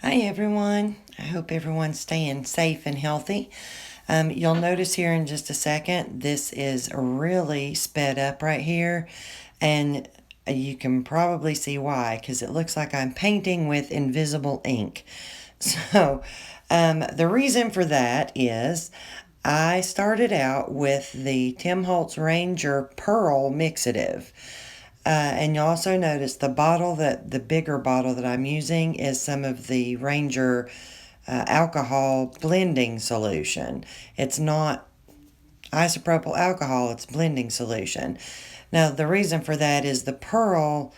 Hi everyone. I hope everyone's staying safe and healthy. You'll notice here in just a second, this is really sped up right here, and you can probably see why, because it looks like I'm painting with invisible ink. So, the reason for that is I started out with the Tim Holtz Ranger Pearl Mixative. And you also notice the bigger bottle that I'm using is some of the Ranger alcohol blending solution. It's not isopropyl alcohol, it's blending solution. Now, the reason for that is the Pearl,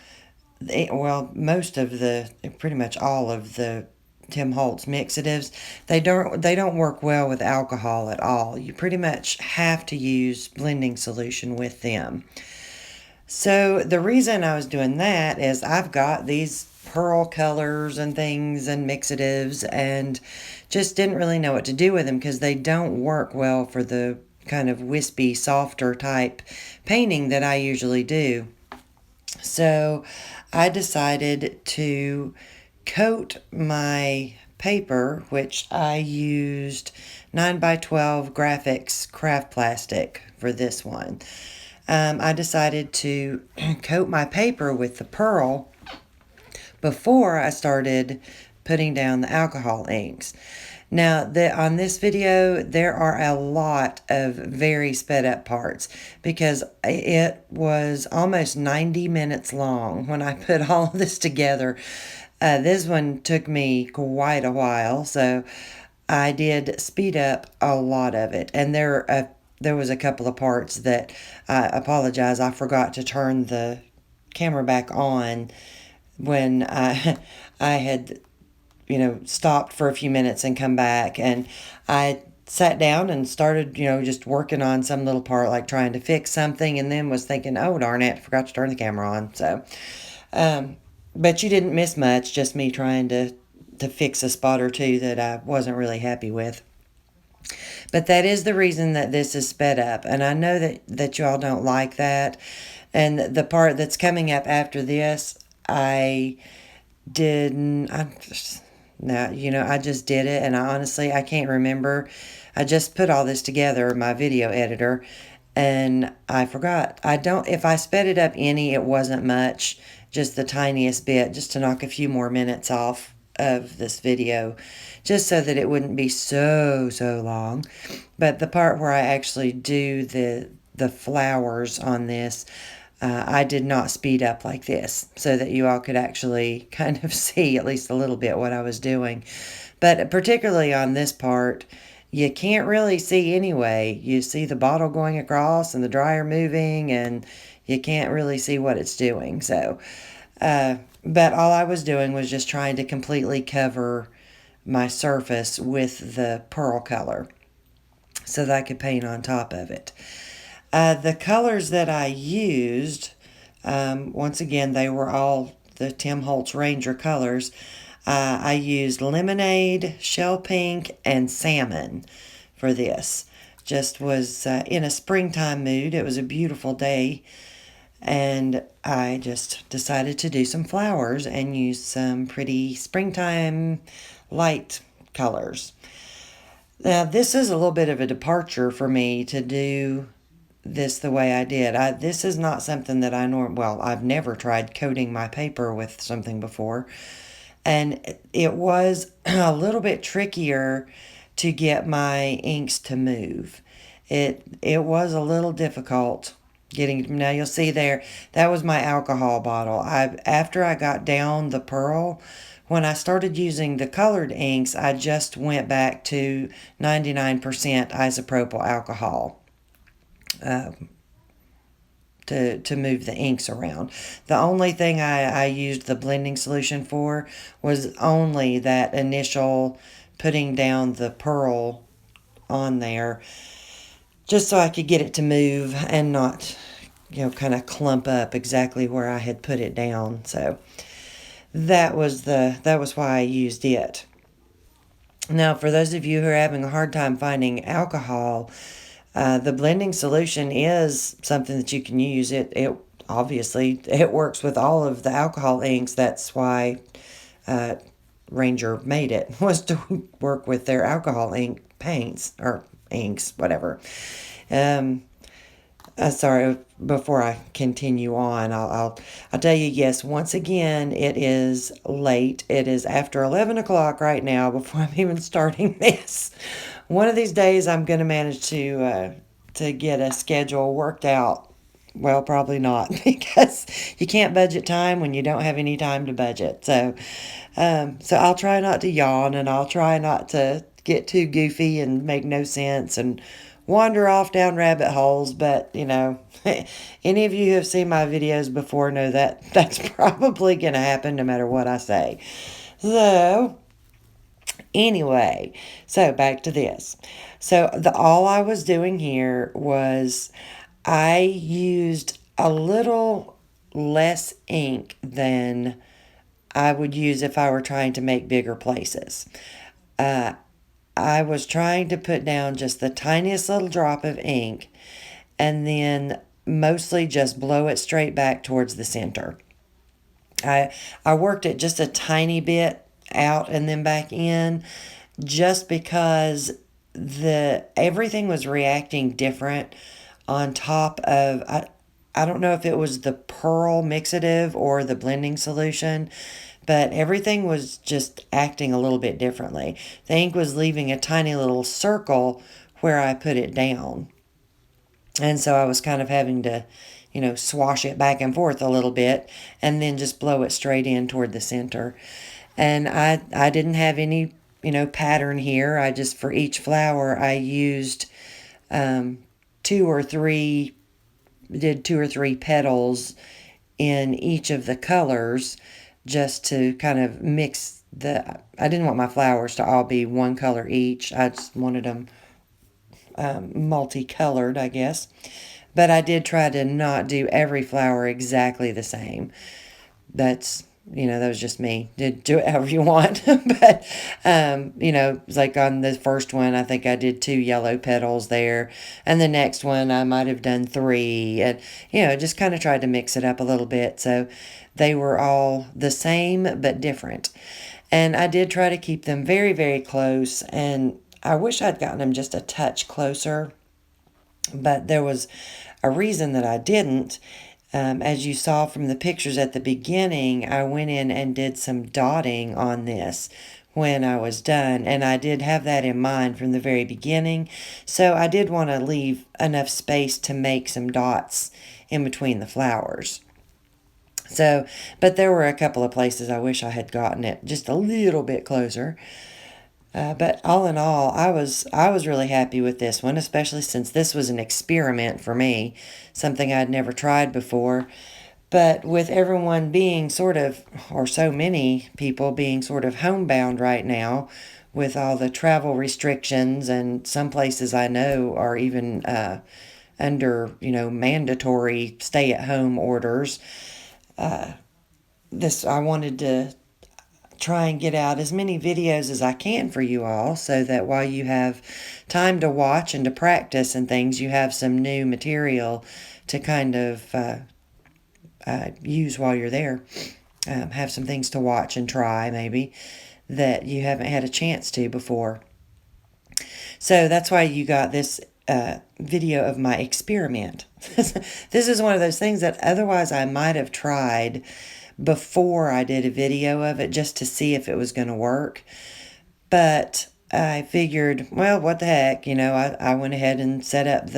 pretty much all of the Tim Holtz mixatives, they don't work well with alcohol at all. You pretty much have to use blending solution with them. So the reason I was doing that is I've got these pearl colors and things and mixatives and just didn't really know what to do with them because they don't work well for the kind of wispy, softer type painting that I usually do. So I decided to coat my paper, which I used 9 by 12 Grafix craft plastic for this one. I decided to coat my paper with the pearl before I started putting down the alcohol inks. Now, on this video, there are a lot of very sped up parts because it was almost 90 minutes long when I put all of this together. This one took me quite a while, so I did speed up a lot of it. And there was a couple of parts that I apologize. I forgot to turn the camera back on when I had stopped for a few minutes and come back, and I sat down and started just working on some little part, like trying to fix something, and then was thinking, oh darn it, I forgot to turn the camera on. So but you didn't miss much, just me trying to fix a spot or two that I wasn't really happy with. But that is the reason that this is sped up. And I know that y'all don't like that. And the part that's coming up after this, I didn't. I just did it. And I can't remember. I just put all this together in my video editor. And I forgot. If I sped it up any, it wasn't much. Just the tiniest bit, just to knock a few more minutes off of this video, just so that it wouldn't be so long. But the part where I actually do the flowers on this, I did not speed up like this, so that you all could actually kind of see at least a little bit what I was doing. But particularly on this part, you can't really see anyway. You see the bottle going across and the dryer moving, and you can't really see what it's doing. So but all I was doing was just trying to completely cover my surface with the pearl color so that I could paint on top of it. The colors that I used, once again, they were all the Tim Holtz Ranger colors. I used lemonade, shell pink, and salmon for this. Just was in a springtime mood. It was a beautiful day. And I just decided to do some flowers and use some pretty springtime light colors. Now, this is a little bit of a departure for me to do this the way I did. This is not something that I've never tried coating my paper with something before. And it was a little bit trickier to get my inks to move. It was a little difficult getting. Now you'll see there, that was my alcohol bottle. After I got down the pearl, when I started using the colored inks, I just went back to 99% isopropyl alcohol to move the inks around. The only thing I used the blending solution for was only that initial putting down the pearl on there, just so I could get it to move and not, kind of clump up exactly where I had put it down. So that was why I used it. Now, for those of you who are having a hard time finding alcohol, the blending solution is something that you can use. It obviously it works with all of the alcohol inks. That's why Ranger made it, was to work with their alcohol ink paints, or inks, whatever. Um, Sorry, before I continue on, I'll tell you, yes, once again, it is late. It is after 11 o'clock right now before I'm even starting this. One of these days I'm going to manage to get a schedule worked out. Well, probably not, because you can't budget time when you don't have any time to budget. So I'll try not to yawn, and I'll try not to get too goofy and make no sense and wander off down rabbit holes. But, any of you who have seen my videos before know that that's probably going to happen no matter what I say. So, anyway, so back to this. So, all I was doing here was I used a little less ink than I would use if I were trying to make bigger places. I was trying to put down just the tiniest little drop of ink and then mostly just blow it straight back towards the center. I worked it just a tiny bit out and then back in, just because everything was reacting different on top of, I don't know if it was the pearl mixative or the blending solution, but everything was just acting a little bit differently. The ink was leaving a tiny little circle where I put it down. And so I was kind of having to, swash it back and forth a little bit and then just blow it straight in toward the center. And I didn't have any, pattern here. I just, for each flower, I used two or three petals in each of the colors, just to kind of mix I didn't want my flowers to all be one color each. I just wanted them multicolored, I guess. But I did try to not do every flower exactly the same. That was just me. Do it however you want. But, like on the first one, I think I did 2 yellow petals there. And the next one, I might have done 3. And, just kind of tried to mix it up a little bit. So they were all the same but different. And I did try to keep them very, very close. And I wish I'd gotten them just a touch closer. But there was a reason that I didn't. As you saw from the pictures at the beginning, I went in and did some dotting on this when I was done, and I did have that in mind from the very beginning. So I did want to leave enough space to make some dots in between the flowers. So, but there were a couple of places I wish I had gotten it just a little bit closer. But all in all, I was really happy with this one, especially since this was an experiment for me, something I'd never tried before. But with everyone being sort of, or so many people being sort of homebound right now, with all the travel restrictions, and some places I know are even under, mandatory stay-at-home orders, I wanted to try and get out as many videos as I can for you all, so that while you have time to watch and to practice and things, you have some new material to kind of use while you're there. Have some things to watch and try, maybe, that you haven't had a chance to before. So that's why you got this video of my experiment. This is one of those things that otherwise I might have tried before I did a video of it, just to see if it was going to work. But I figured, well, what the heck, I went ahead and set up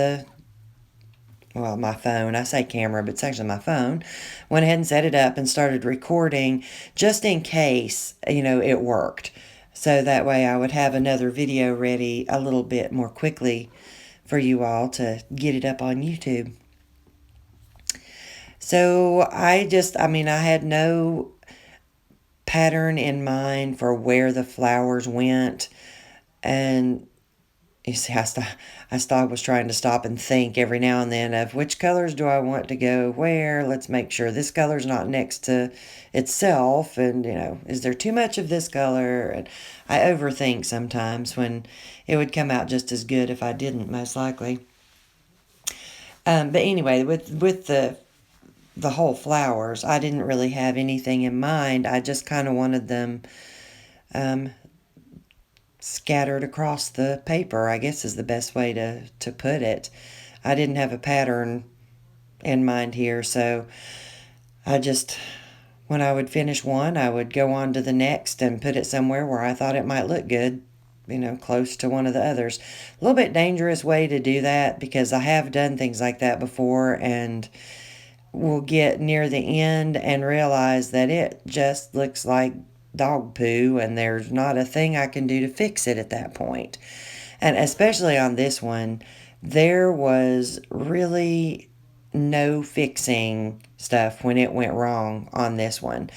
my phone. I say camera, but it's actually my phone. Went ahead and set it up and started recording, just in case, it worked. So that way I would have another video ready a little bit more quickly for you all to get it up on YouTube. So I had no pattern in mind for where the flowers went. And you see, I was trying to stop and think every now and then of which colors do I want to go where. Let's make sure this color's not next to itself. And, is there too much of this color? And I overthink sometimes, when it would come out just as good if I didn't, most likely. But anyway, with the whole flowers, I didn't really have anything in mind. I just kind of wanted them scattered across the paper, I guess is the best way to put it. I didn't have a pattern in mind here, so I just, when I would finish one, I would go on to the next and put it somewhere where I thought it might look good, close to one of the others. A little bit dangerous way to do that because I have done things like that before and will get near the end and realize that it just looks like dog poo and there's not a thing I can do to fix it at that point. And especially on this one, there was really no fixing stuff when it went wrong on this one.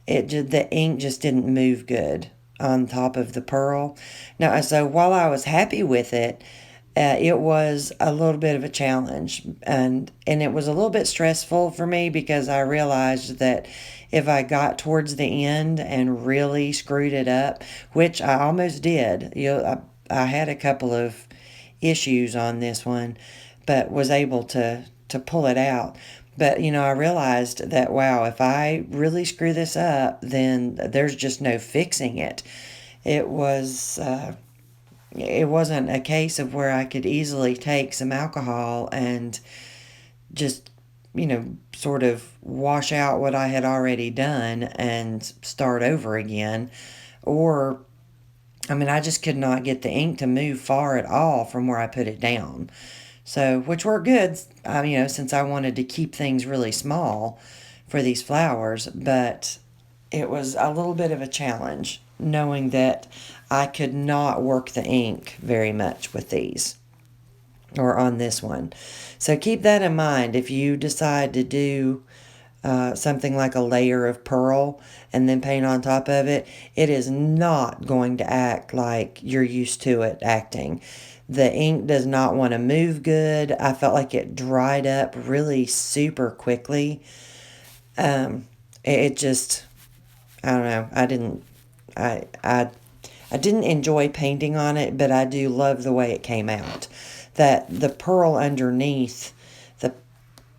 The ink just didn't move good on top of the pearl. Now, so while I was happy with it, it was a little bit of a challenge, and it was a little bit stressful for me because I realized that if I got towards the end and really screwed it up, which I almost did, I had a couple of issues on this one, but was able to pull it out. But I realized that wow, if I really screw this up, then there's just no fixing it. It was. It wasn't a case of where I could easily take some alcohol and just, sort of wash out what I had already done and start over again. Or, I just could not get the ink to move far at all from where I put it down. So, which worked good, since I wanted to keep things really small for these flowers, but it was a little bit of a challenge knowing that I could not work the ink very much with these or on this one. So keep that in mind if you decide to do something like a layer of pearl and then paint on top of it. It is not going to act like you're used to it acting. The ink does not want to move good. I felt like it dried up really super quickly. It just, I don't know. I didn't enjoy painting on it, but I do love the way it came out. That the pearl underneath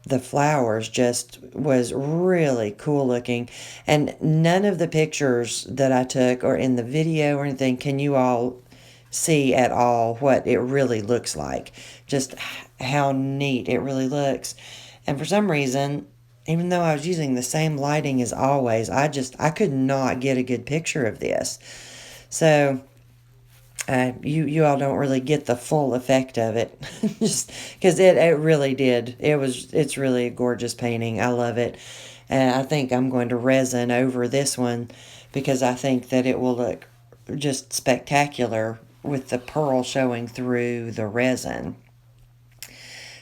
the flowers just was really cool looking. And none of the pictures that I took or in the video or anything can you all see at all what it really looks like. Just how neat it really looks. And for some reason, even though I was using the same lighting as always, I could not get a good picture of this. So you all don't really get the full effect of it, just because it really did. It's really a gorgeous painting. I love it, and I think I'm going to resin over this one because I think that it will look just spectacular with the pearl showing through the resin.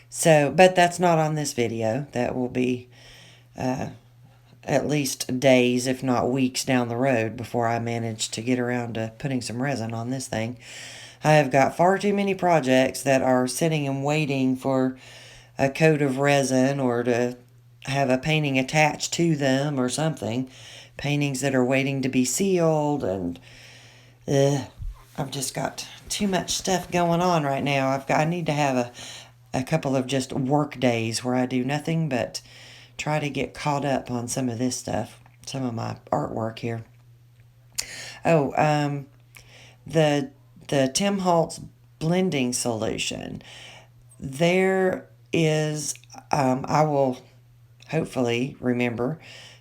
So, but that's not on this video. That will be at least days, if not weeks down the road before I manage to get around to putting some resin on this thing. I have got far too many projects that are sitting and waiting for a coat of resin or to have a painting attached to them or something. Paintings that are waiting to be sealed, and I've just got too much stuff going on right now. I need to have a couple of just work days where I do nothing but try to get caught up on some of this stuff, some of my artwork here. Oh, the Tim Holtz blending solution. There is, I will hopefully remember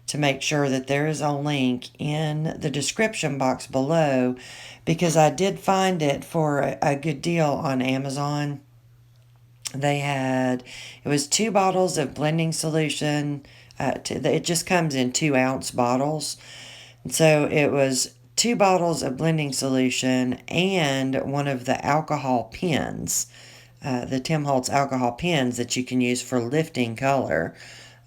to make sure that there is a link in the description box below because I did find it for a good deal on Amazon. It was 2 bottles of blending solution. It just comes in 2-ounce bottles. So it was 2 bottles of blending solution and one of the alcohol pens, the Tim Holtz alcohol pens that you can use for lifting color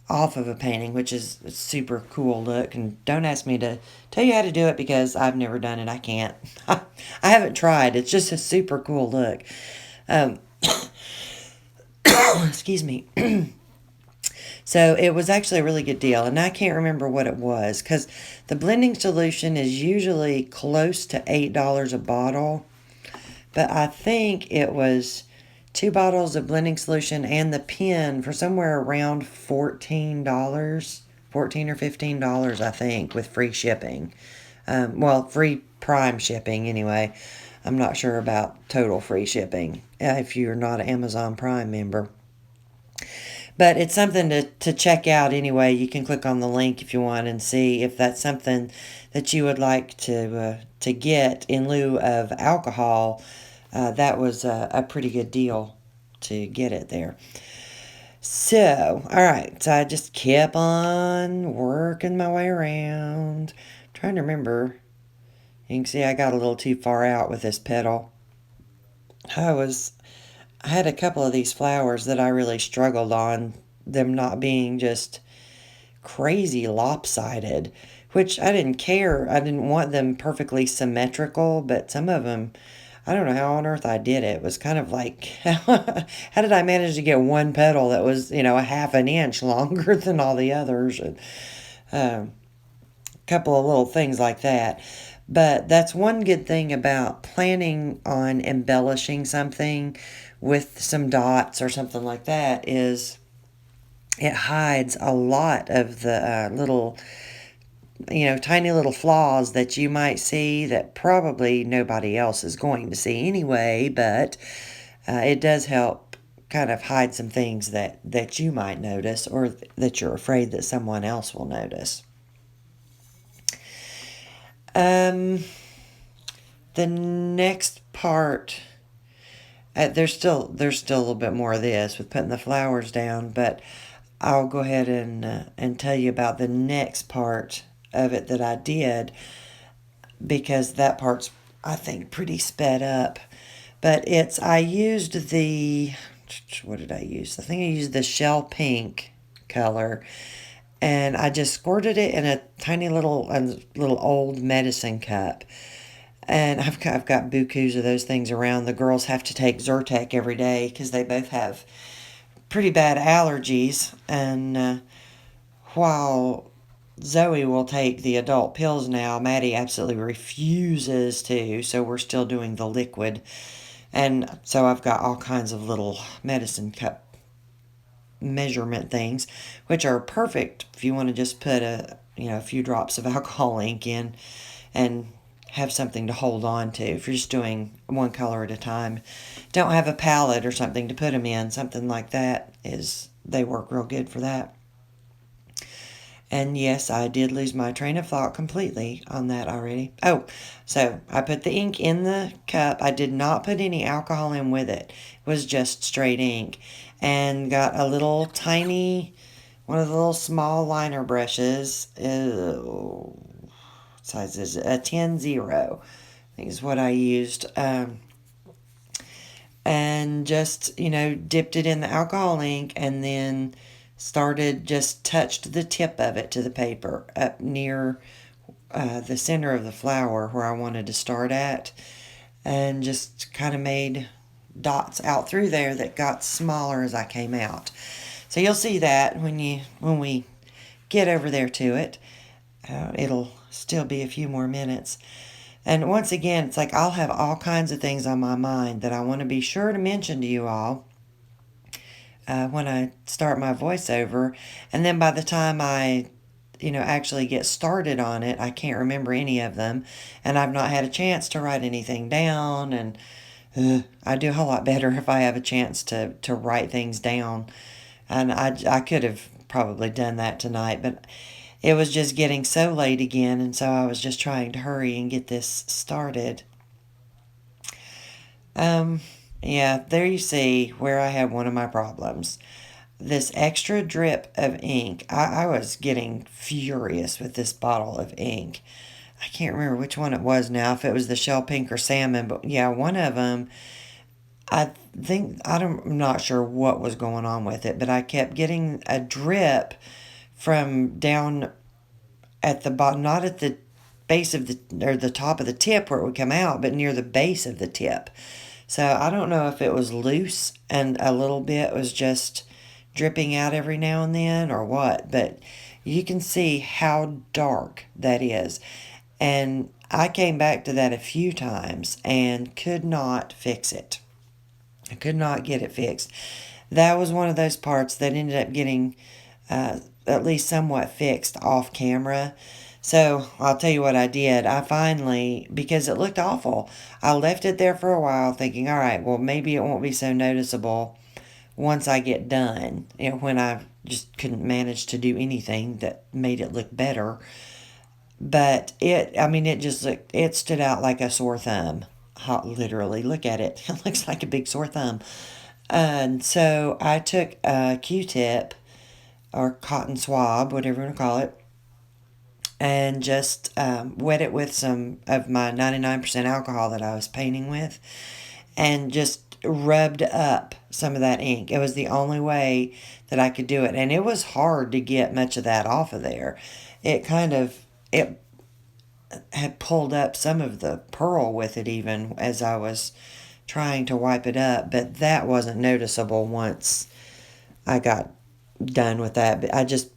off of a painting, which is a super cool look. And don't ask me to tell you how to do it because I've never done it. I can't. I haven't tried. It's just a super cool look. Excuse me. So it was actually a really good deal, and I can't remember what it was because the blending solution is usually close to $8 a bottle, but I think it was 2 bottles of blending solution and the pen for somewhere around $14, $14 or $15, I think, with free shipping. Free Prime shipping anyway. I'm not sure about total free shipping if you're not an Amazon Prime member. But it's something to check out anyway. You can click on the link if you want and see if that's something that you would like to get in lieu of alcohol. That was a pretty good deal to get it there. So, all right. So I just kept on working my way around. Trying to remember. You can see I got a little too far out with this petal. I had a couple of these flowers that I really struggled on, them not being just crazy lopsided, which I didn't care. I didn't want them perfectly symmetrical, but some of them, I don't know how on earth I did it. It was kind of like, how did I manage to get one petal that was, a half an inch longer than all the others? And a couple of little things like that. But that's one good thing about planning on embellishing something with some dots or something like that is it hides a lot of the little, tiny little flaws that you might see that probably nobody else is going to see anyway, but it does help kind of hide some things that you might notice or that you're afraid that someone else will notice. The next part, there's still a little bit more of this with putting the flowers down, but I'll go ahead and tell you about the next part of it that I did, because that part's, I think, pretty sped up. But I used what did I use? I think I used the shell pink color, and I just squirted it in a tiny little old medicine cup. And I've got bukus of those things around. The girls have to take Zyrtec every day because they both have pretty bad allergies. And while Zoe will take the adult pills now, Maddie absolutely refuses to. So we're still doing the liquid. And so I've got all kinds of little medicine cup measurement things, which are perfect if you want to just put a few drops of alcohol ink in and have something to hold on to. If you're just doing one color at a time, don't have a palette or something to put them in, something like that they work real good for that. And yes, I did lose my train of thought completely on that already. Oh, so I put the ink in the cup. I did not put any alcohol in with it. It was just straight ink. And got a little tiny, one of the little small liner brushes. Size is a 10-0, I think is what I used. And just, dipped it in the alcohol ink and then just touched the tip of it to the paper up near the center of the flower where I wanted to start at, and just kind of made dots out through there that got smaller as I came out. So you'll see that when we get over there to it. It'll still be a few more minutes. And once again, it's like I'll have all kinds of things on my mind that I want to be sure to mention to you all when I start my voiceover. And then by the time I, actually get started on it, I can't remember any of them. And I've not had a chance to write anything down. And I do a whole lot better if I have a chance to write things down. And I could have probably done that tonight, but it was just getting so late again, and so I was just trying to hurry and get this started. Yeah, there you see where I had one of my problems. This extra drip of ink, I was getting furious with this bottle of ink. I can't remember which one it was now, if it was the shell pink or salmon, but yeah, one of them, I'm not sure what was going on with it, but I kept getting a drip from down at the bottom, not at the base of the top of the tip where it would come out, but near the base of the tip. So I don't know if it was loose and a little bit was just dripping out every now and then or what, but you can see how dark that is. And I came back to that a few times and could not fix it. I could not get it fixed. That was one of those parts that ended up getting at least somewhat fixed off camera. So I'll tell you what I did. I finally, because it looked awful, I left it there for a while thinking, all right, well, maybe it won't be so noticeable once I get done. When I just couldn't manage to do anything that made it look better. But it just looked, it stood out like a sore thumb. Literally, look at it. It looks like a big sore thumb. And so I took a Q-tip or cotton swab, whatever you want to call it, and just wet it with some of my 99% alcohol that I was painting with, and just rubbed up some of that ink. It was the only way that I could do it, and it was hard to get much of that off of there. It had pulled up some of the pearl with it even as I was trying to wipe it up, but that wasn't noticeable once I got done with that. But I just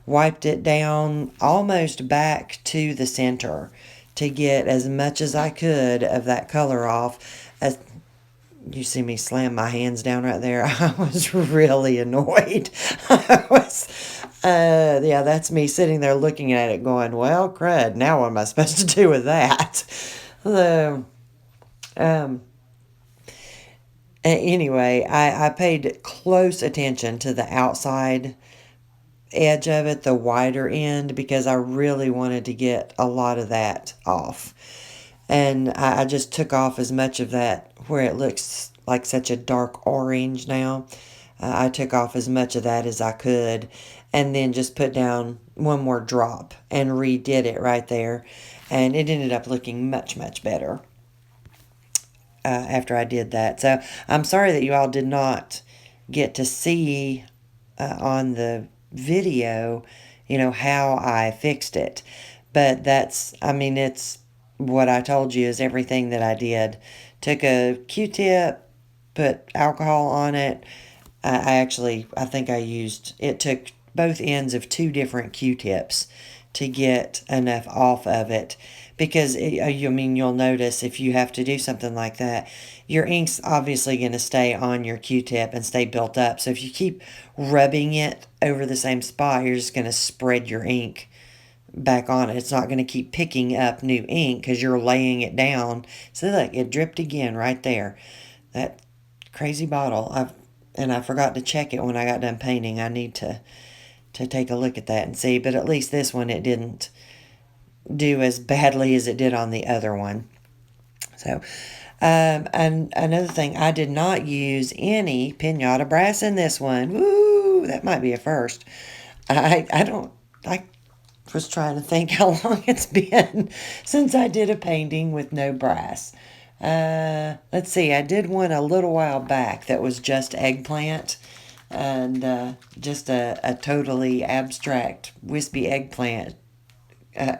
wiped it down almost back to the center to get as much as I could of that color off. As you see me slam my hands down right there, I was really annoyed. Yeah, that's me sitting there looking at it going, well, crud, now what am I supposed to do with that? So, um, anyway, I paid close attention to the outside edge of it, the wider end, because I really wanted to get a lot of that off. And I just took off as much of that where it looks like such a dark orange now. I took off as much of that as I could, and then just put down one more drop and redid it right there. And it ended up looking much, much better after I did that. So I'm sorry that you all did not get to see on the video, how I fixed it. But it's what I told you is everything that I did. Took a Q-tip, put alcohol on it. I think it took both ends of two different Q-tips to get enough off of it. Because, you'll notice if you have to do something like that, your ink's obviously going to stay on your Q-tip and stay built up. So if you keep rubbing it over the same spot, you're just going to spread your ink back on it. It's not going to keep picking up new ink because you're laying it down. So look, it dripped again right there. That crazy bottle. I forgot to check it when I got done painting. I need to take a look at that and see. But at least this one, it didn't do as badly as it did on the other one. So, and another thing, I did not use any pinata brass in this one. Woo, that might be a first. I was trying to think how long it's been since I did a painting with no brass. Let's see, I did one a little while back that was just eggplant, and just a totally abstract wispy eggplant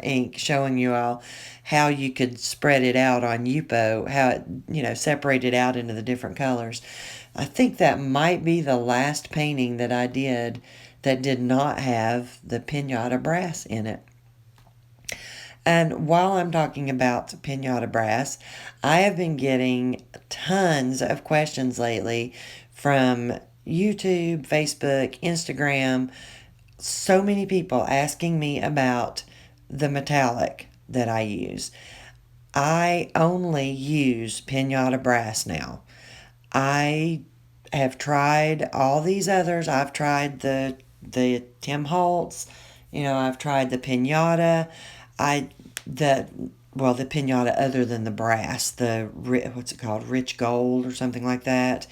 ink, showing you all how you could spread it out on Yupo, how it, separated out into the different colors. I think that might be the last painting that I did that did not have the pinata brass in it. And while I'm talking about pinata brass, I have been getting tons of questions lately from YouTube, Facebook, Instagram. So many people asking me about the metallic that I use. I only use pinata brass now. I have tried all these others. I've tried the Tim Holtz. I've tried the pinata. I the the pinata other than the brass. What's it called? Rich gold or something like that.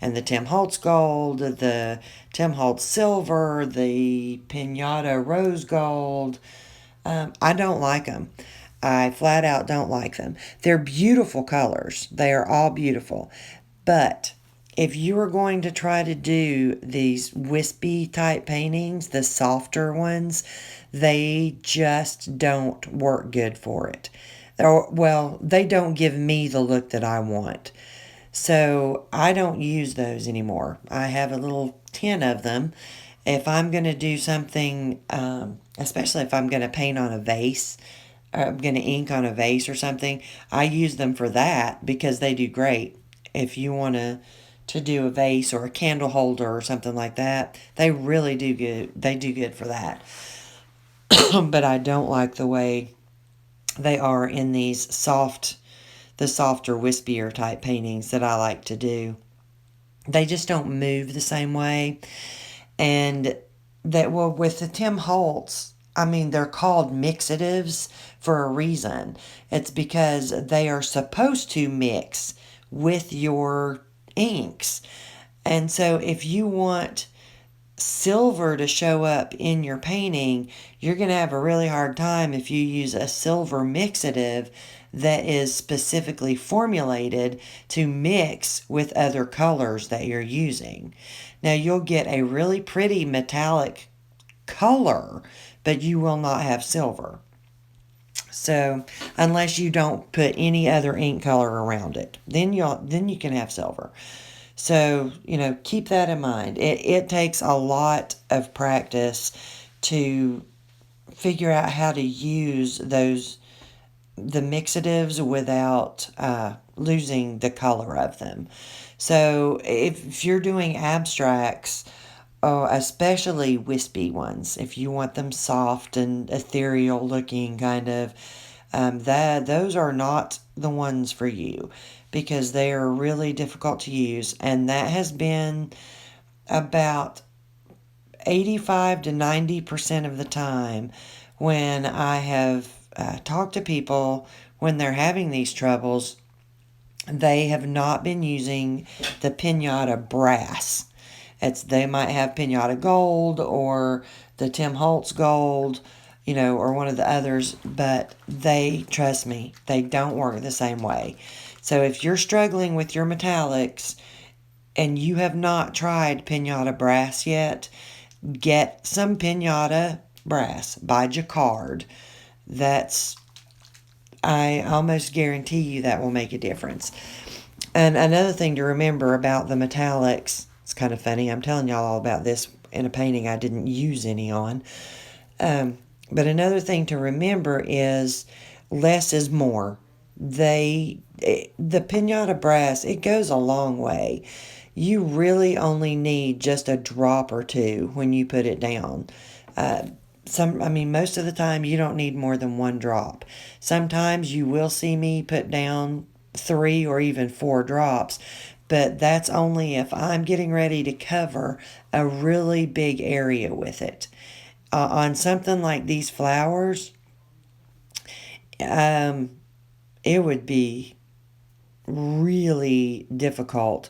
And the Tim Holtz gold, the Tim Holtz silver, the pinata rose gold. I don't like them. I flat out don't like them. They're beautiful colors. They are all beautiful. But if you are going to try to do these wispy type paintings, the softer ones, they just don't work good for it. They don't give me the look that I want. So I don't use those anymore. I have a little tin of them. If I'm going to do something, especially if I'm going to paint on a vase, or I'm going to ink on a vase or something, I use them for that because they do great. If you want to do a vase or a candle holder or something like that, they really do good. They do good for that. but I don't like the way they are in the softer, wispier type paintings that I like to do. They just don't move the same way. And well, with the Tim Holtz, I mean, they're called mixatives for a reason. It's because they are supposed to mix with your inks. And so if you want silver to show up in your painting, you're going to have a really hard time if you use a silver mixative that is specifically formulated to mix with other colors that you're using. Now, you'll get a really pretty metallic color, but you will not have silver. So, unless you don't put any other ink color around it, then you can have silver. So, keep that in mind. It takes a lot of practice to figure out how to use the mixatives without losing the color of them. So, if you're doing abstracts, especially wispy ones, if you want them soft and ethereal looking, kind of, those are not the ones for you, because they are really difficult to use, and that has been about 85 to 90% of the time when I have talked to people when they're having these troubles. They have not been using the Pinata Brass. They might have Pinata Gold or the Tim Holtz Gold, or one of the others, but trust me, they don't work the same way. So if you're struggling with your metallics and you have not tried Pinata Brass yet, get some Pinata Brass by Jacquard. I almost guarantee you that will make a difference. And another thing to remember about the metallics, it's kind of funny, I'm telling y'all all about this in a painting I didn't use any on. But another thing to remember is less is more. The Pinata Brass, it goes a long way. You really only need just a drop or two when you put it down. Most of the time you don't need more than one drop. Sometimes you will see me put down 3 or even 4 drops, but that's only if I'm getting ready to cover a really big area with it. On something like these flowers, it would be really difficult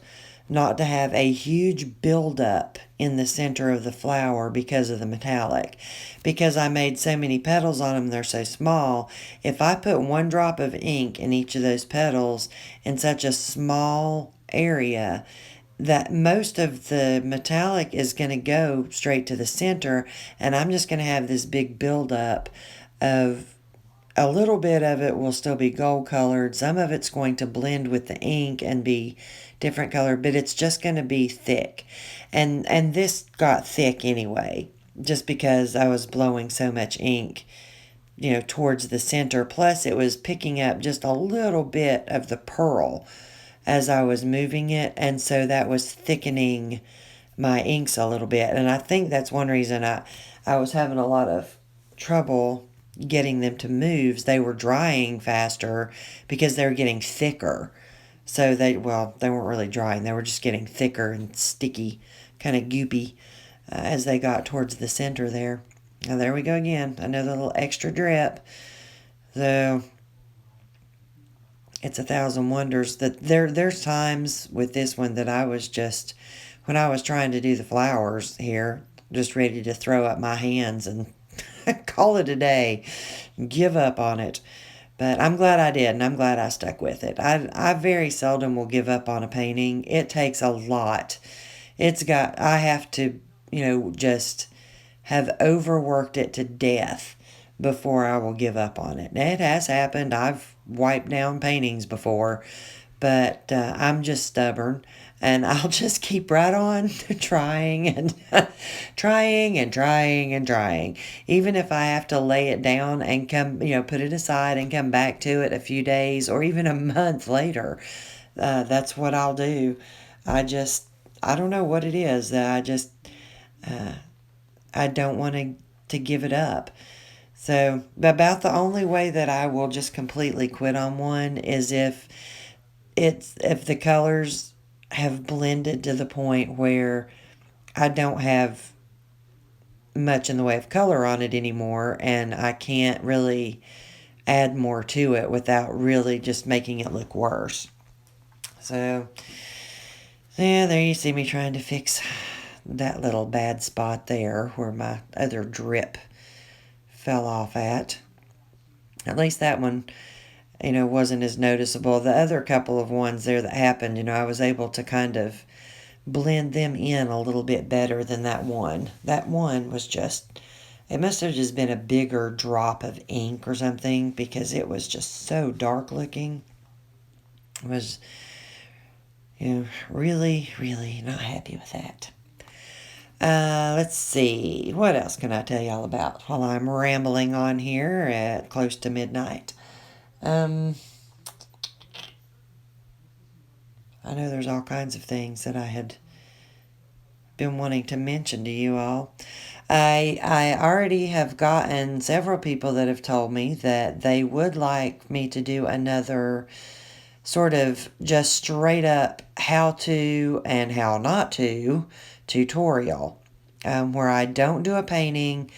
not to have a huge buildup in the center of the flower because of the metallic. Because I made so many petals on them, they're so small. If I put 1 drop of ink in each of those petals in such a small area, that most of the metallic is going to go straight to the center, and I'm just going to have this big buildup of a little bit of it will still be gold colored. Some of it's going to blend with the ink and be different color, but it's just going to be thick. And this got thick anyway, just because I was blowing so much ink, towards the center. Plus it was picking up just a little bit of the pearl as I was moving it, and so that was thickening my inks a little bit. And I think that's one reason I was having a lot of trouble getting them to move. They were drying faster because they were getting thicker. So they weren't really drying. They were just getting thicker and sticky, kind of goopy, as they got towards the center there. Now there we go again. Another little extra drip. So it's 1,000 wonders that there's times with this one that I was just, when I was trying to do the flowers here, just ready to throw up my hands and call it a day, give up on it. But I'm glad I did, and I'm glad I stuck with it. I very seldom will give up on a painting. It takes a lot. I have to, just have overworked it to death before I will give up on it. It has happened. I've wiped down paintings before, but I'm just stubborn, and I'll just keep right on trying and trying and trying and trying. Even if I have to lay it down and come, put it aside and come back to it a few days or even a month later, that's what I'll do. I don't know what it is that I don't want to give it up. So about the only way that I will just completely quit on one is if the colors have blended to the point where I don't have much in the way of color on it anymore, and I can't really add more to it without really just making it look worse. So, yeah, there you see me trying to fix that little bad spot there where my other drip fell off at. At least that one, wasn't as noticeable. The other couple of ones there that happened, I was able to kind of blend them in a little bit better than that one. That one was just, it must have just been a bigger drop of ink or something because it was just so dark looking. It was, really, really not happy with that. Let's see. What else can I tell y'all about while I'm rambling on here at close to midnight? I know there's all kinds of things that I had been wanting to mention to you all. I already have gotten several people that have told me that they would like me to do another sort of just straight up how to and how not to tutorial, where I don't do a painting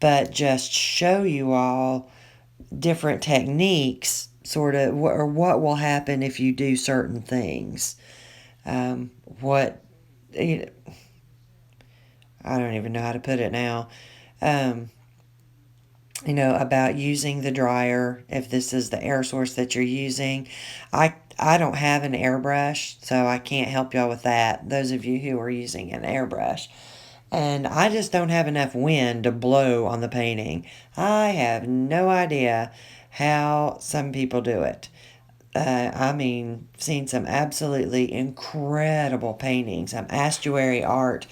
but just show you all different techniques, sort of, or what will happen if you do certain things. What, I don't even know how to put it now. Um, about using the dryer, if this is the air source that you're using. I don't have an airbrush, so I can't help y'all with that, those of you who are using an airbrush. And I just don't have enough wind to blow on the painting. I have no idea how some people do it. Seen some absolutely incredible paintings, some estuary art.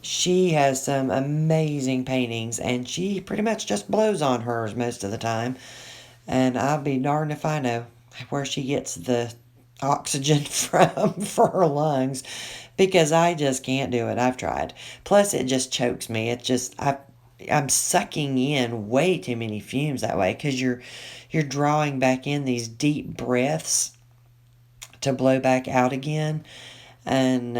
She has some amazing paintings, and she pretty much just blows on hers most of the time. And I'll be darned if I know where she gets the oxygen from for her lungs, because I just can't do it. I've tried. Plus, it just chokes me. I'm sucking in way too many fumes that way because you're drawing back in these deep breaths to blow back out again. And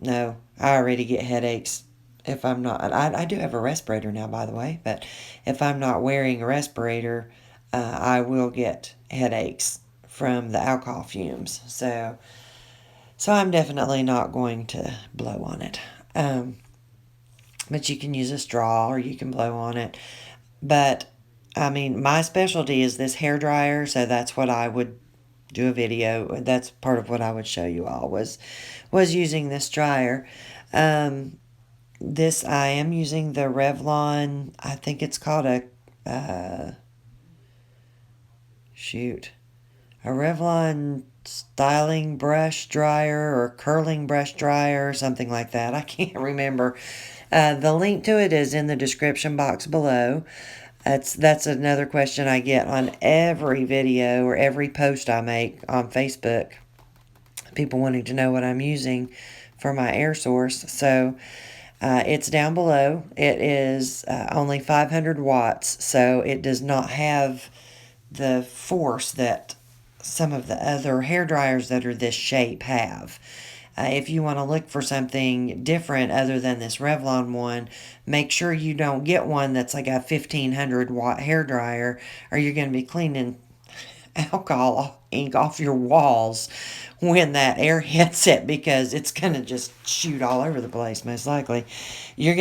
no, I already get headaches if I'm not. I do have a respirator now, by the way, but if I'm not wearing a respirator, I will get headaches from the alcohol fumes. So I'm definitely not going to blow on it. But you can use a straw or you can blow on it. But my specialty is this hair dryer, so that's what I would do a video. That's part of what I would show you all was using this dryer. This I am using the Revlon. I think it's called a Revlon styling brush dryer or curling brush dryer or something like that. I can't remember. The link to it is in the description box below. That's another question I get on every video or every post I make on Facebook. People wanting to know what I'm using for my air source. So it's down below. It is only 500 watts, so it does not have the force that some of the other hair dryers that are this shape have. If you want to look for something different other than this Revlon one, make sure you don't get one that's like a 1500 watt hair dryer, or you're going to be cleaning alcohol ink off your walls when that air hits it, because it's going to just shoot all over the place most likely. You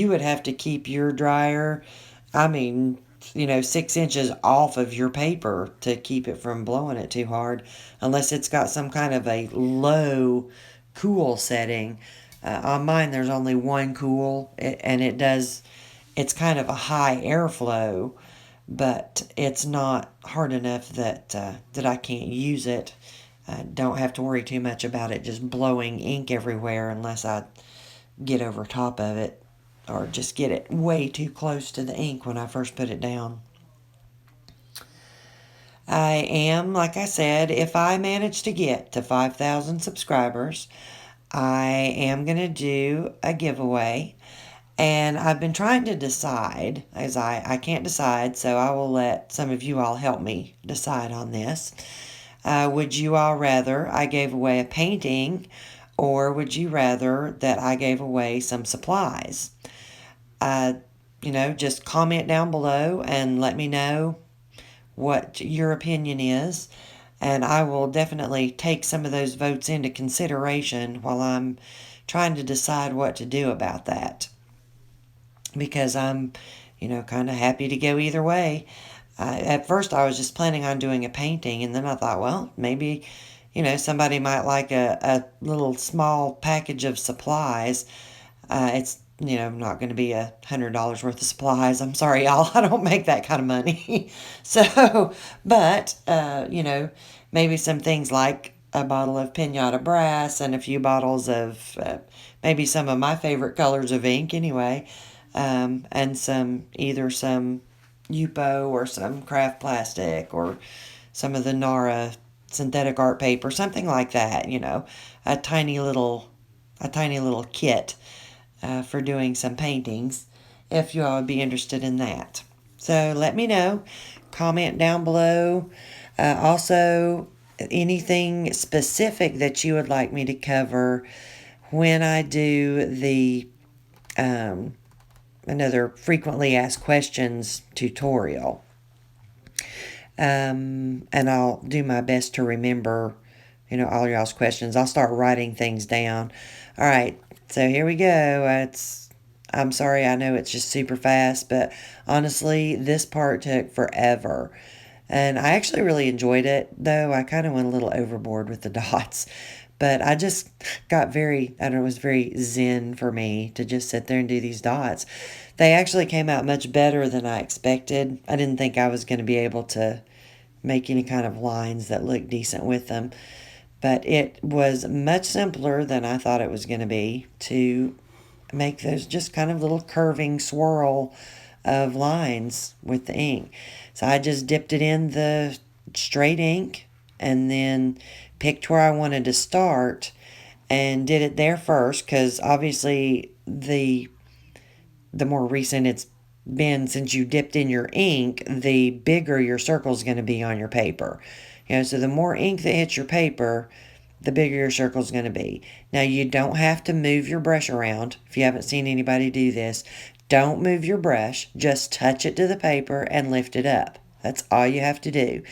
would have to keep your dryer, 6 inches off of your paper to keep it from blowing it too hard, unless it's got some kind of a low cool setting. On mine, there's only one cool, and it's kind of a high airflow, but it's not hard enough that I can't use it. I don't have to worry too much about it just blowing ink everywhere unless I get over top of it or just get it way too close to the ink when I first put it down. I am, like I said, if I manage to get to 5,000 subscribers, I am going to do a giveaway. And I've been trying to decide, as I can't decide, so I will let some of you all help me decide on this. Would you all rather I gave away a painting, or would you rather that I gave away some supplies? Just comment down below and let me know what your opinion is. And I will definitely take some of those votes into consideration while I'm trying to decide what to do about that. Because I'm, kind of happy to go either way. At first, I was just planning on doing a painting, and then I thought, well, maybe, somebody might like a little small package of supplies. It's not going to be $100 worth of supplies. I'm sorry, y'all. I don't make that kind of money. So, but maybe some things like a bottle of Pinata Brass and a few bottles of maybe some of my favorite colors of ink, anyway, and either some Yupo or some craft plastic or some of the Nara synthetic art paper, something like that. A tiny little kit for doing some paintings, if you all would be interested in that. So let me know. Comment down below. Also, anything specific that you would like me to cover when I do the another frequently asked questions tutorial. And I'll do my best to remember, all y'all's questions. I'll start writing things down. All right, so here we go. I'm sorry, I know it's just super fast, but honestly, this part took forever. And I actually really enjoyed it, though I kind of went a little overboard with the dots. But I just got I don't know, it was very zen for me to just sit there and do these dots. They actually came out much better than I expected. I didn't think I was going to be able to make any kind of lines that looked decent with them. But it was much simpler than I thought it was going to be to make those just kind of little curving swirl of lines with the ink. So I just dipped it in the straight ink and then picked where I wanted to start and did it there first, because obviously the more recent it's been since you dipped in your ink, the bigger your circle is going to be on your paper. So the more ink that hits your paper, the bigger your circle is going to be. Now, you don't have to move your brush around. If you haven't seen anybody do this, don't move your brush. Just touch it to the paper and lift it up. That's all you have to do.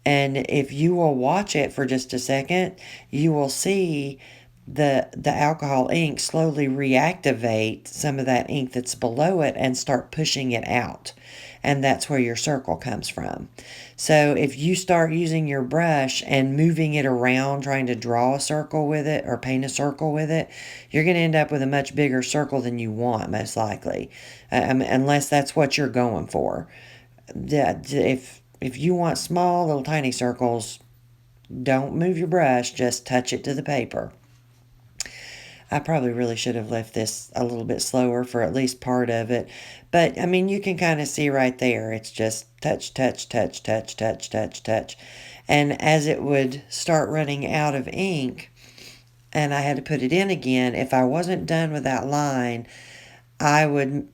And if you will watch it for just a second, you will see the alcohol ink slowly reactivate some of that ink that's below it and start pushing it out. And that's where your circle comes from. So if you start using your brush and moving it around, trying to draw a circle with it or paint a circle with it, you're going to end up with a much bigger circle than you want, most likely, unless that's what you're going for. If you want small, little tiny circles, don't move your brush, just touch it to the paper. I probably really should have left this a little bit slower for at least part of it. But, I mean, you can kind of see right there. It's just touch, touch, touch, touch, touch, touch, touch. And as it would start running out of ink, and I had to put it in again, if I wasn't done with that line, I would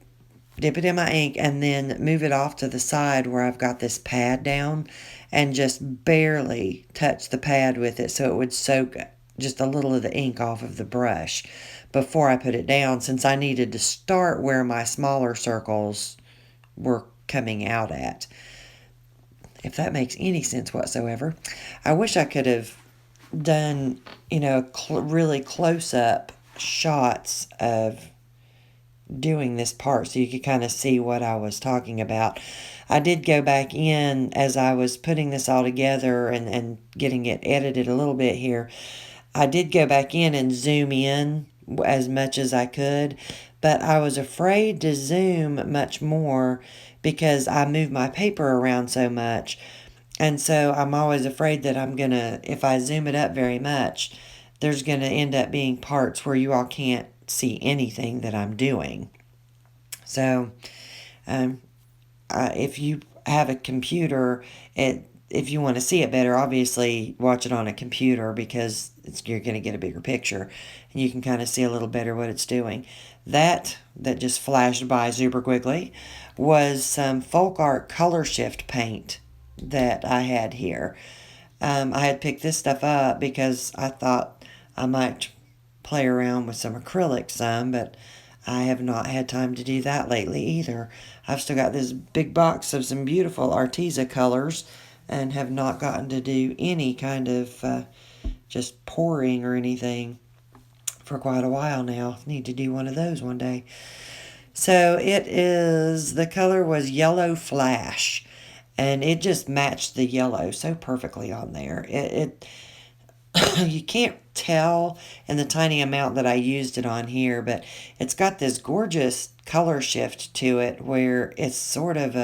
dip it in my ink and then move it off to the side where I've got this pad down and just barely touch the pad with it so it would soak just a little of the ink off of the brush before I put it down, since I needed to start where my smaller circles were coming out at. If that makes any sense whatsoever. I wish I could have done, really close-up shots of doing this part so you could kind of see what I was talking about. I did go back in as I was putting this all together and getting it edited a little bit here. I did go back in and zoom in as much as I could, but I was afraid to zoom much more because I move my paper around so much. And so I'm always afraid that if I zoom it up very much, there's going to end up being parts where you all can't see anything that I'm doing. So if you have a computer, if you want to see it better, obviously watch it on a computer because you're going to get a bigger picture and you can kind of see a little better what it's doing. That just flashed by super quickly was some folk art color shift paint that I had here. I had picked this stuff up because I thought I might play around with some acrylic some, but I have not had time to do that lately either. I've still got this big box of some beautiful Arteza colors and have not gotten to do any kind of just pouring or anything for quite a while now. Need to do one of those one day. So the color was Yellow Flash, and it just matched the yellow so perfectly on there. It you can't tell in the tiny amount that I used it on here, but it's got this gorgeous color shift to it where it's sort of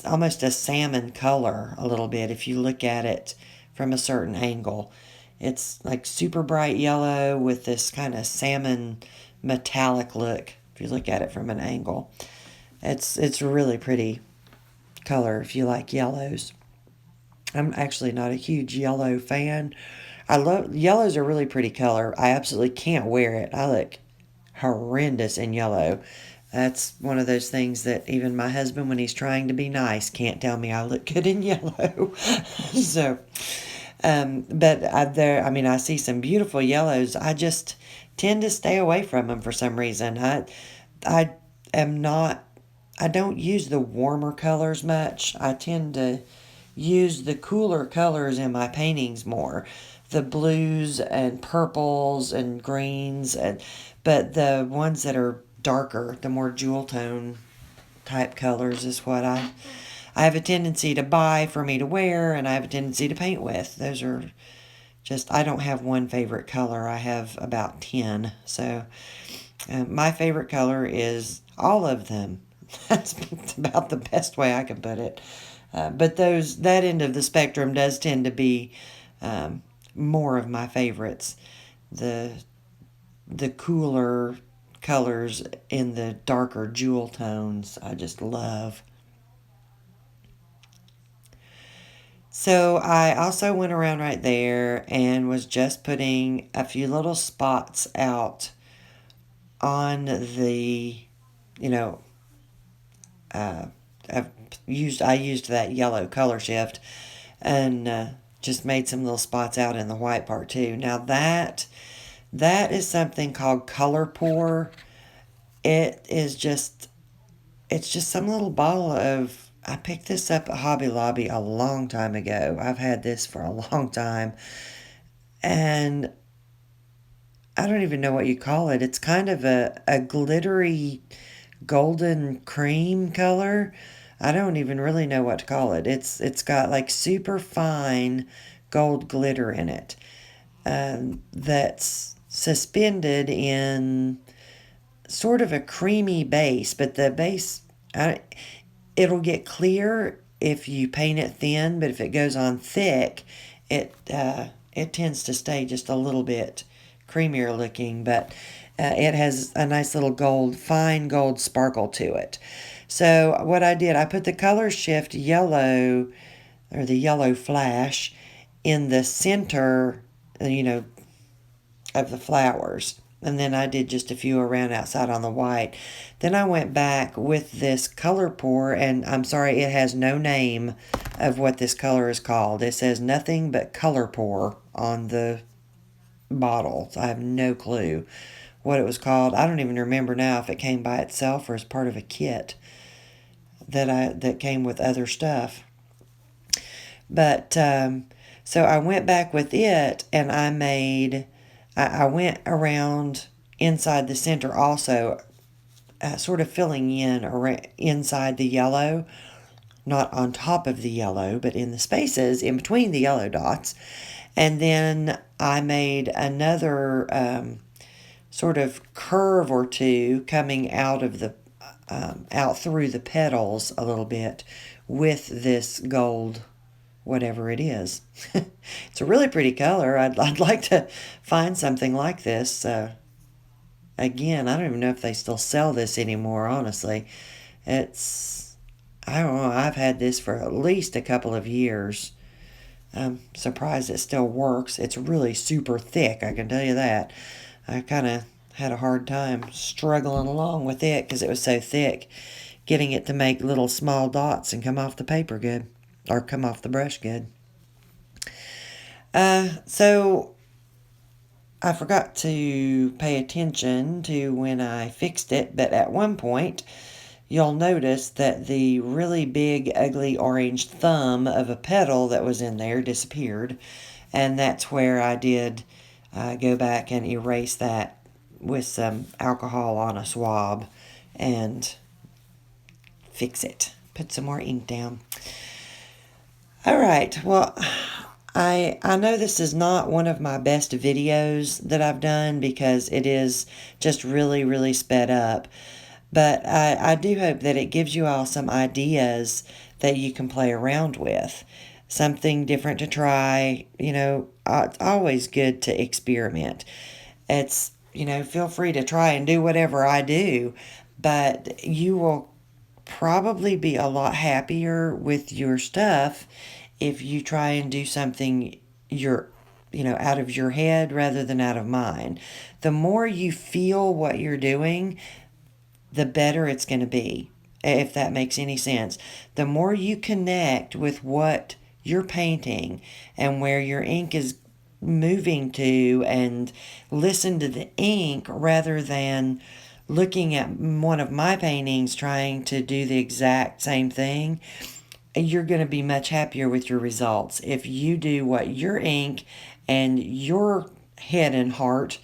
almost a salmon color a little bit if you look at it from a certain angle. It's like super bright yellow with this kind of salmon metallic look if you look at it from an angle. It's a really pretty color if you like yellows. I'm actually not a huge yellow fan. I love yellow's a really pretty color. I absolutely can't wear it. I look horrendous in yellow. That's one of those things that even my husband, when he's trying to be nice, can't tell me I look good in yellow. So, but I see some beautiful yellows. I just tend to stay away from them for some reason. I am not. I don't use the warmer colors much. I tend to use the cooler colors in my paintings more, the blues and purples and greens, but the ones that are darker, the more jewel tone type colors is what I have a tendency to buy for me to wear, and I have a tendency to paint with. Those are just, I don't have one favorite color. I have about 10. So my favorite color is all of them. That's about the best way I can put it. But that end of the spectrum does tend to be more of my favorites. The cooler colors in the darker jewel tones I just love. So I also went around right there and was just putting a few little spots out on the, you know, I used that yellow color shift and just made some little spots out in the white part too. Now that is something called color pour. It's just some little bottle of, I picked this up at Hobby Lobby a long time ago. I've had this for a long time. And I don't even know what you call it. It's kind of a glittery golden cream color. I don't even really know what to call it. It's got like super fine gold glitter in it. That's suspended in sort of a creamy base, but the base, it'll get clear if you paint it thin, but if it goes on thick, it tends to stay just a little bit creamier looking, but it has a nice little fine gold sparkle to it. So what I did, I put the color shift yellow, or the yellow flash, in the center, of the flowers. And then I did just a few around outside on the white. Then I went back with this color pour, and I'm sorry, it has no name of what this color is called. It says nothing but color pour on the bottle. So I have no clue what it was called. I don't even remember now if it came by itself or as part of a kit that came with other stuff. But so I went back with it, and I went around inside the center also, sort of filling in inside the yellow, not on top of the yellow, but in the spaces in between the yellow dots. And then I made another sort of curve or two coming out of out through the petals a little bit with this gold, whatever it is. It's a really pretty color. I'd like to find something like this. Again, I don't even know if they still sell this anymore, honestly. I don't know, I've had this for at least a couple of years. I'm surprised it still works. It's really super thick, I can tell you that. I kind of had a hard time struggling along with it because it was so thick, getting it to make little small dots and come off the paper good, or come off the brush good. So I forgot to pay attention to when I fixed it, but at one point you'll notice that the really big, ugly orange thumb of a petal that was in there disappeared. And that's where I did go back and erase that with some alcohol on a swab and fix it. Put some more ink down. All right, well, I know this is not one of my best videos that I've done because it is just really, really sped up. But I do hope that it gives you all some ideas that you can play around with. Something different to try. It's always good to experiment. It's, feel free to try and do whatever I do, but you will probably be a lot happier with your stuff if you try and do something out of your head rather than out of mine. The more you feel what you're doing, the better it's going to be, if that makes any sense. The more you connect with what you're painting and where your ink is moving to, and listen to the ink rather than looking at one of my paintings trying to do the exact same thing, you're going to be much happier with your results. If you do what your ink and your head and heart,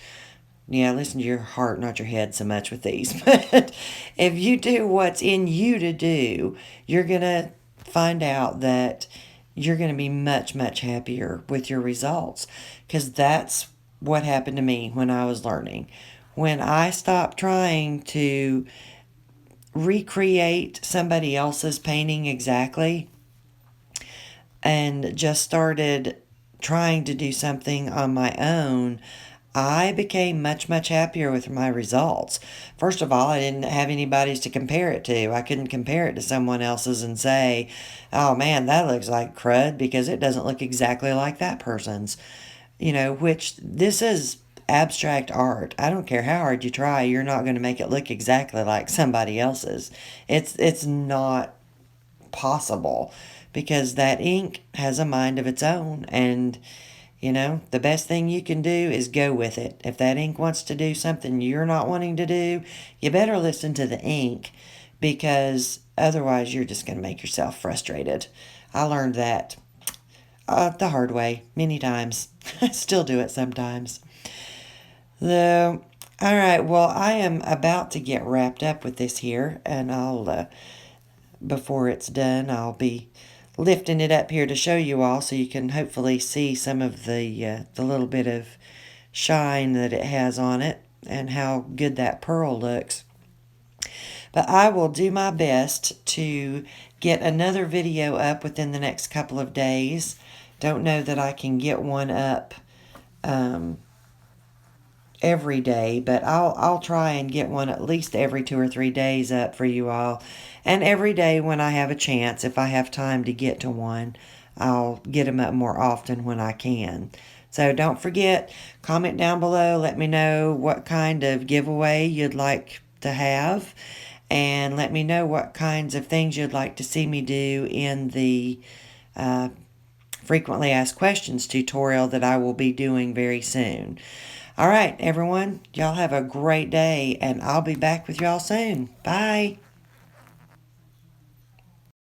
yeah, listen to your heart, not your head so much with these. But if you do what's in you to do, you're going to find out that you're going to be much, much happier with your results. Because that's what happened to me when I was learning. When I stopped trying to recreate somebody else's painting exactly and just started trying to do something on my own, I became much, much happier with my results. First of all, I didn't have anybody's to compare it to. I couldn't compare it to someone else's and say, oh man, that looks like crud, because it doesn't look exactly like that person's. Which this is abstract art. I don't care how hard you try, you're not going to make it look exactly like somebody else's. It's not possible, because that ink has a mind of its own, and the best thing you can do is go with it. If that ink wants to do something you're not wanting to do, you better listen to the ink, because otherwise you're just going to make yourself frustrated. I learned that the hard way many times. I still do it sometimes. All right, well, I am about to get wrapped up with this here, and before it's done, I'll be lifting it up here to show you all, so you can hopefully see some of the little bit of shine that it has on it and how good that pearl looks. But I will do my best to get another video up within the next couple of days. Don't know that I can get one up every day, but I'll try and get one at least every 2 or 3 days up for you all. And every day when I have a chance, if I have time to get to one, I'll get them up more often when I can. So don't forget, comment down below, let me know what kind of giveaway you'd like to have, and let me know what kinds of things you'd like to see me do in the frequently asked questions tutorial that I will be doing very soon. All right, everyone, y'all have a great day, and I'll be back with y'all soon. Bye.